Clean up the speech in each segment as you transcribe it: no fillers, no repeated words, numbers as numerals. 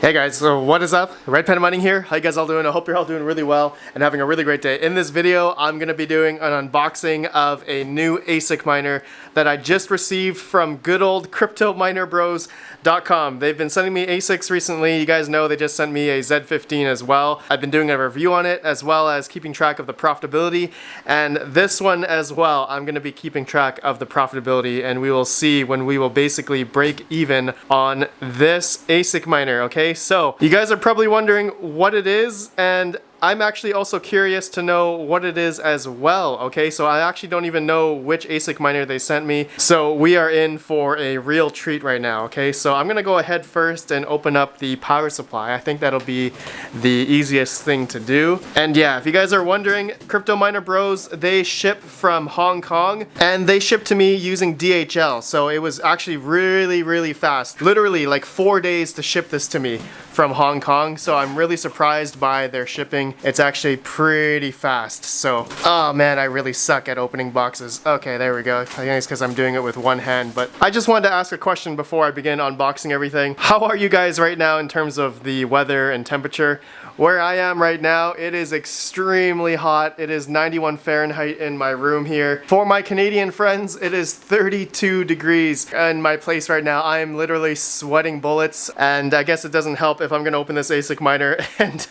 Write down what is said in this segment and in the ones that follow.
Hey guys, so what is up? RedPandaMining here. How you guys all doing? I hope you're all doing really well and having a really great day. In this video, I'm going to be doing an unboxing of a new ASIC miner that I just received from good old CryptoMinerBros.com. They've been sending me ASICs recently. You guys know they just sent me a Z15 as well. I've been doing a review on it as well as keeping track of the profitability. And this one as well, I'm going to be keeping track of the profitability, and we will see when we will basically break even on this ASIC miner, okay? So you guys are probably wondering what it is, and I'm actually also curious to know what it is as well, okay? So I actually don't even know which ASIC miner they sent me. So we are in for a real treat right now, okay? So I'm gonna go ahead first and open up the power supply. I think that'll be the easiest thing to do. And yeah, if you guys are wondering, Crypto Miner Bros, they ship from Hong Kong, and they ship to me using DHL. So it was actually really fast. Literally like 4 days to ship this to me from Hong Kong. So I'm really surprised by their shipping. It's actually pretty fast. So, oh man, I really suck at opening boxes. Okay, there we go. I think it's because I'm doing it with one hand, but I just wanted to ask a question before I begin unboxing everything. How are you guys right now in terms of the weather and temperature? Where I am right now, it is extremely hot. It is 91 Fahrenheit in my room here. For my Canadian friends, it is 32 degrees in my place right now. I am literally sweating bullets, and I guess it doesn't help if I'm gonna open this ASIC miner and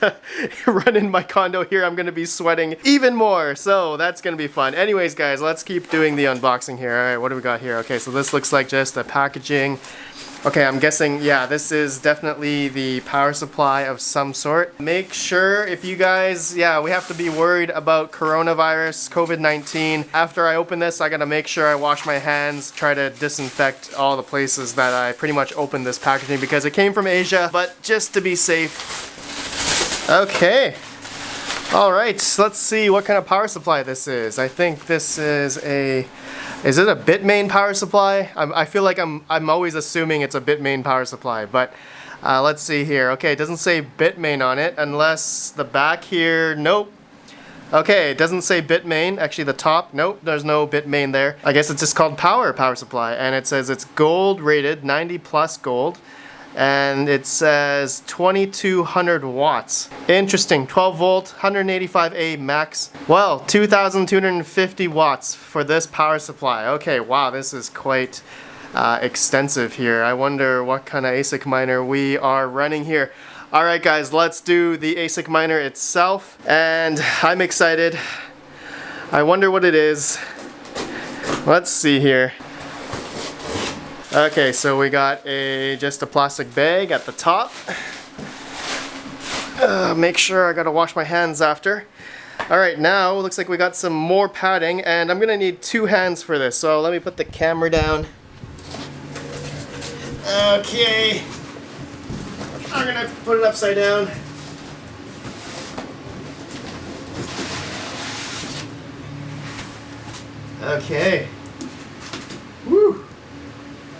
run in my condo here. I'm gonna be sweating even more, so that's gonna be fun. Anyways, guys, let's keep doing the unboxing here. All right, what do we got here? Okay, so this looks like just a packaging. Okay, I'm guessing, yeah, this is definitely the power supply of some sort. Make sure if you guys, yeah, we have to be worried about coronavirus, COVID-19. After I open this, I gotta make sure I wash my hands, try to disinfect all the places that I pretty much opened this packaging because it came from Asia, but just to be safe. Okay. All right, let's see what kind of power supply this is. I think this is is it a Bitmain power supply? I feel like I'm always assuming it's a Bitmain power supply, but let's see here. Okay, it doesn't say Bitmain on it unless the back here, nope. Okay, it doesn't say Bitmain. Actually, the top, nope, there's no Bitmain there. I guess it's just called power supply, and it says it's gold rated, 90 plus gold. And it says 2200 watts. Interesting. 12 volt, 185A max. Well, 2250 watts for this power supply. Okay, wow, this is quite extensive here. I wonder what kind of ASIC miner we are running here. Alright guys, let's do the ASIC miner itself, and I'm excited. I wonder what it is. Let's see here. Okay, so we got just a plastic bag at the top. Make sure I gotta wash my hands after. Alright, now looks like we got some more padding, and I'm gonna need 2 hands for this, so let me put the camera down. Okay, I'm gonna put it upside down. Okay. Woo!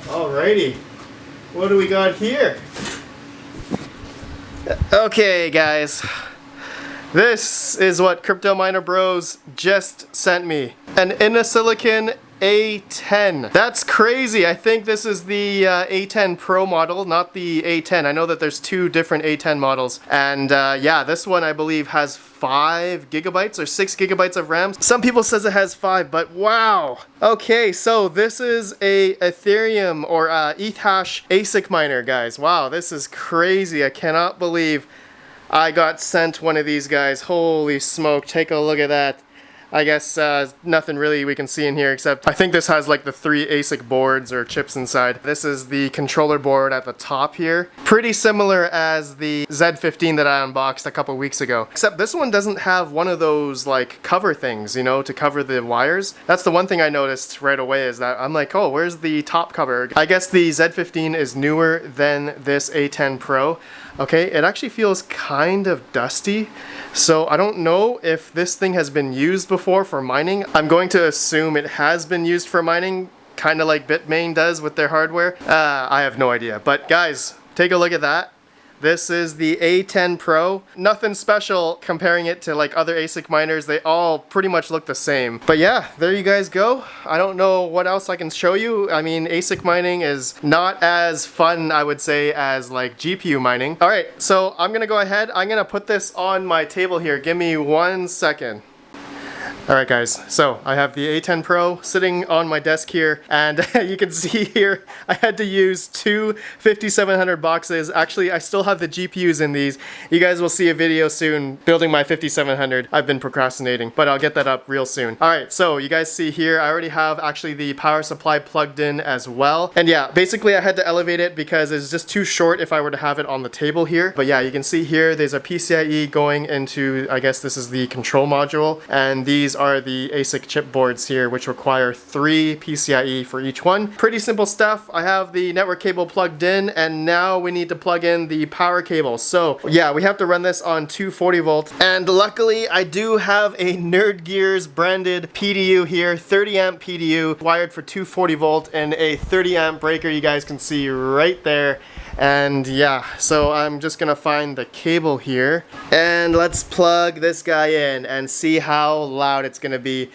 Alrighty, what do we got here? Okay guys, this is what Crypto Miner Bros just sent me. An Innosilicon A10. That's crazy. I think this is the A10 Pro model, not the A10. I know that there's 2 different A10 models. And yeah, this one I believe has 5 gigabytes or 6 gigabytes of RAM. Some people says it has 5, but wow. Okay, so this is a Ethereum or ETH hash ASIC miner, guys. Wow, this is crazy. I cannot believe I got sent one of these guys. Holy smoke, take a look at that. I guess nothing really we can see in here except I think this has like the 3 ASIC boards or chips inside. This is the controller board at the top here. Pretty similar as the Z15 that I unboxed a couple weeks ago. Except this one doesn't have one of those like cover things, you know, to cover the wires. That's the one thing I noticed right away is that I'm like, oh, where's the top cover? I guess the Z15 is newer than this A10 Pro. Okay, it actually feels kind of dusty, so I don't know if this thing has been used before for mining. I'm going to assume it has been used for mining, kind of like Bitmain does with their hardware. I have no idea, but guys, take a look at that. This is the A10 Pro. Nothing special comparing it to like other ASIC miners. They all pretty much look the same. But yeah, there you guys go. I don't know what else I can show you. I mean, ASIC mining is not as fun, I would say, as like GPU mining. All right, so I'm gonna go ahead. I'm gonna put this on my table here. Give me 1 second. Alright guys, so I have the A10 Pro sitting on my desk here, and you can see here I had to use two 5700 boxes. Actually, I still have the GPUs in these. You guys will see a video soon building my 5700. I've been procrastinating, but I'll get that up real soon. Alright, so you guys see here, I already have actually the power supply plugged in as well. And yeah, basically I had to elevate it because it's just too short if I were to have it on the table here. But yeah, you can see here there's a PCIe going into, I guess this is the control module, and these are the ASIC chip boards here, which require 3 PCIe for each one. Pretty simple stuff. I have the network cable plugged in, and now we need to plug in the power cable. So yeah, we have to run this on 240 volts, and luckily I do have a Nerd Gears branded PDU here, 30 amp PDU wired for 240 volt and a 30 amp breaker, you guys can see right there. And yeah, so I'm just gonna find the cable here and let's plug this guy in and see how loud it's gonna be.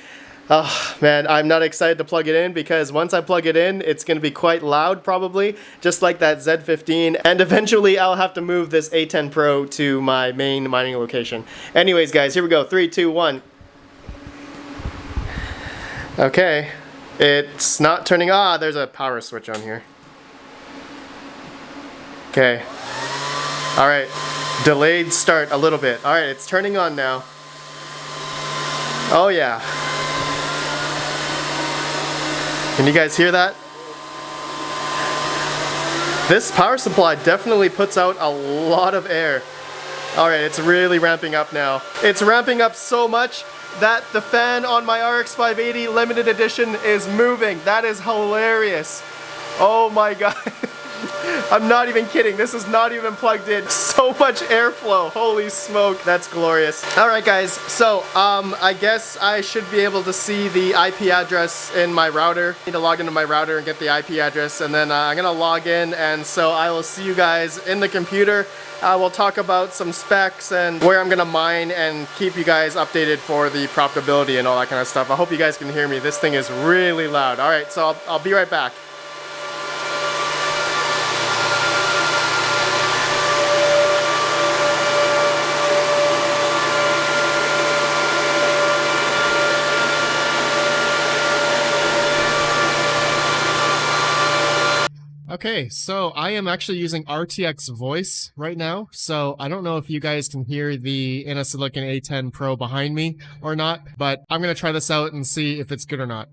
Oh man, I'm not excited to plug it in because once I plug it in, it's gonna be quite loud probably, just like that Z15, and eventually I'll have to move this A10 Pro to my main mining location. Anyways guys, here we go, 3, 2, 1. Okay, it's not turning, there's a power switch on here. Okay. All right. Delayed start a little bit. All right, it's turning on now. Oh yeah. Can you guys hear that? This power supply definitely puts out a lot of air. All right, it's really ramping up now. It's ramping up so much that the fan on my RX 580 limited edition is moving. That is hilarious. Oh my God. I'm not even kidding, this is not even plugged in. So much airflow, holy smoke, that's glorious. Alright guys, so I guess I should be able to see the IP address in my router. I need to log into my router and get the IP address, and then I'm gonna log in, and so I will see you guys in the computer. We'll talk about some specs and where I'm gonna mine and keep you guys updated for the profitability and all that kind of stuff. I hope you guys can hear me, this thing is really loud. Alright, so I'll be right back. Okay, so I am actually using RTX voice right now, so I don't know if you guys can hear the Innosilicon A10 Pro behind me or not, but I'm gonna try this out and see if it's good or not.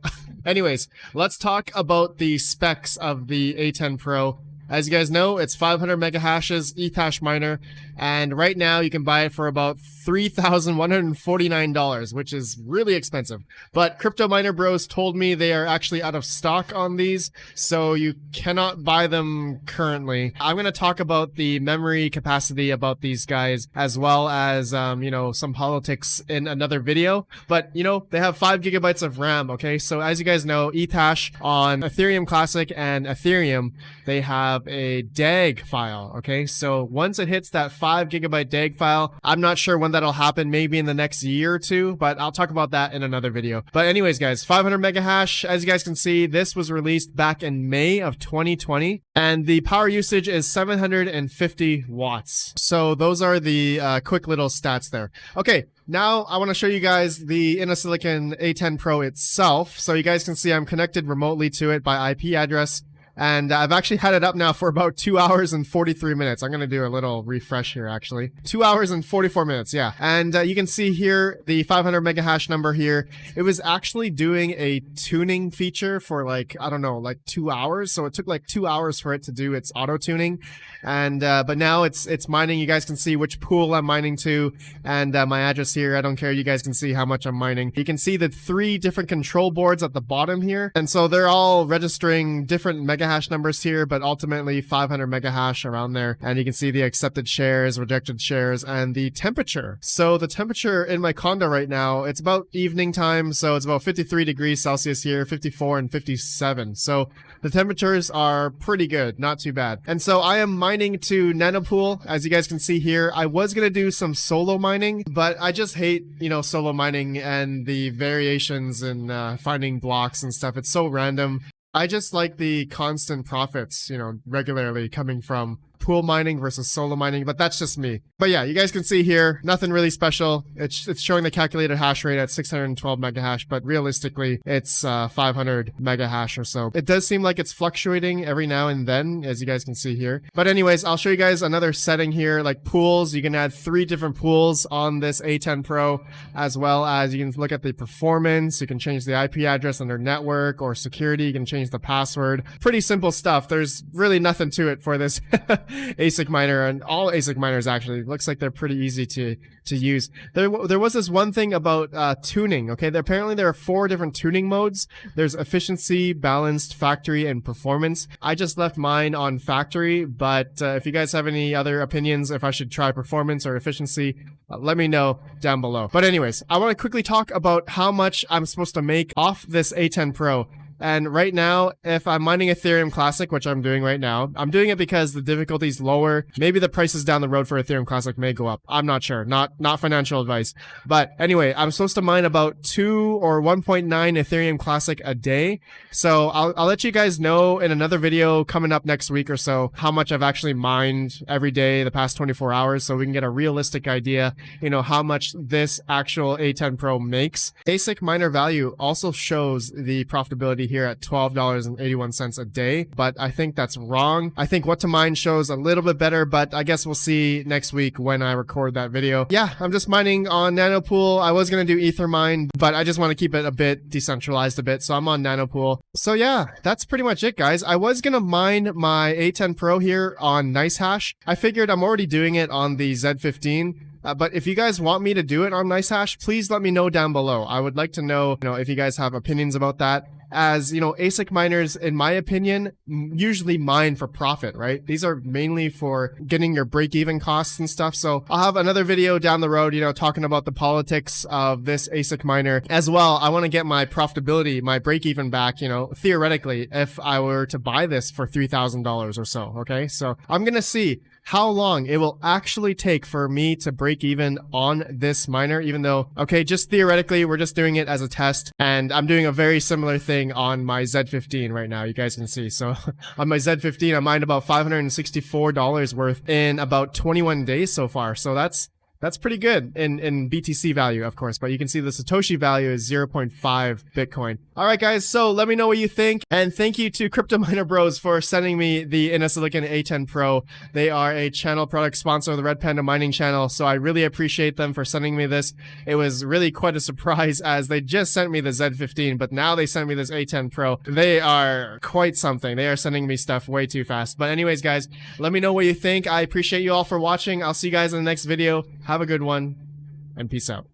Anyways, let's talk about the specs of the A10 Pro. As you guys know, it's 500 mega hashes Ethash miner, and right now you can buy it for about $3,149, which is really expensive. But Crypto Miner Bros told me they are actually out of stock on these, so you cannot buy them currently. I'm going to talk about the memory capacity about these guys, as well as, you know, some politics in another video. But, you know, they have 5 gigabytes of RAM, okay? So as you guys know, Ethash on Ethereum Classic and Ethereum, they have a DAG file, okay? So once it hits that 5 gigabyte DAG file, I'm not sure when that'll happen, maybe in the next year or two, but I'll talk about that in another video. But anyways, guys, 500 mega hash, as you guys can see, this was released back in May of 2020, and the power usage is 750 watts. So those are the quick little stats there. Okay, now I want to show you guys the Innosilicon A10 Pro itself. So you guys can see I'm connected remotely to it by IP address. And I've actually had it up now for about 2 hours and 43 minutes. I'm going to do a little refresh here, actually. 2 hours and 44 minutes, yeah. And you can see here the 500 mega hash number here. It was actually doing a tuning feature for like, I don't know, like 2 hours. So it took like 2 hours for it to do its auto tuning. And but now it's mining. You guys can see which pool I'm mining to, and my address here. I don't care. You guys can see how much I'm mining. You can see the 3 different control boards at the bottom here, and so they're all registering different mega mega hash numbers here, but ultimately 500 mega hash around there. And you can see the accepted shares, rejected shares, and the temperature. So the temperature in my condo right now, it's about evening time. So it's about 53 degrees Celsius here, 54 and 57. So the temperatures are pretty good, not too bad. And so I am mining to Nanopool. As you guys can see here, I was going to do some solo mining, but I just hate, solo mining and the variations in finding blocks and stuff. It's so random. I just like the constant profits, regularly coming from pool mining versus solo mining, but that's just me. But yeah, you guys can see here, nothing really special. It's showing the calculated hash rate at 612 mega hash, but realistically, it's 500 mega hash or so. It does seem like it's fluctuating every now and then, as you guys can see here. But anyways, I'll show you guys another setting here, like pools. You can add 3 different pools on this A10 Pro, as well as you can look at the performance. You can change the IP address under network or security. You can change the password. Pretty simple stuff. There's really nothing to it for this ASIC miner, and all ASIC miners actually. Looks like they're pretty easy to use. There was this one thing about tuning, okay? Apparently there are 4 different tuning modes. There's efficiency, balanced, factory, and performance. I just left mine on factory, but if you guys have any other opinions, if I should try performance or efficiency, let me know down below. But anyways, I want to quickly talk about how much I'm supposed to make off this A10 Pro. And right now, if I'm mining Ethereum Classic, which I'm doing right now, I'm doing it because the difficulty is lower. Maybe the prices down the road for Ethereum Classic may go up. I'm not sure. Not financial advice. But anyway, I'm supposed to mine about 2 or 1.9 Ethereum Classic a day. So I'll let you guys know in another video coming up next week or so how much I've actually mined every day the past 24 hours, so we can get a realistic idea, how much this actual A10 Pro makes. ASIC miner value also shows the profitability here at $12.81 a day, but I think that's wrong. I think what to mine shows a little bit better, but I guess we'll see next week when I record that video. Yeah, I'm just mining on Nanopool. I was going to do Ethermine, but I just want to keep it a bit decentralized a bit, so I'm on Nanopool. So yeah, that's pretty much it, guys. I was going to mine my A10 Pro here on NiceHash. I figured I'm already doing it on the Z15. But if you guys want me to do it on NiceHash, please let me know down below. I would like to know, if you guys have opinions about that. As, ASIC miners, in my opinion, usually mine for profit, right? These are mainly for getting your break-even costs and stuff. So I'll have another video down the road, talking about the politics of this ASIC miner. As well, I want to get my profitability, my break-even back, theoretically, if I were to buy this for $3,000 or so, okay? So I'm going to see how long it will actually take for me to break even on this miner, even though, okay, just theoretically, we're just doing it as a test, and I'm doing a very similar thing on my Z15 right now, you guys can see. So on my Z15, I mined about $564 worth in about 21 days so far. So that's pretty good in BTC value, of course, but you can see the Satoshi value is 0.5 Bitcoin. All right, guys, so let me know what you think, and thank you to Crypto Miner Bros for sending me the Innosilicon A10 Pro. They are a channel product sponsor of the RedPandaMining channel, so I really appreciate them for sending me this. It was really quite a surprise, as they just sent me the Z15, but now they sent me this A10 Pro. They are quite something. They are sending me stuff way too fast. But anyways, guys, let me know what you think. I appreciate you all for watching. I'll see you guys in the next video. Have a good one, and peace out.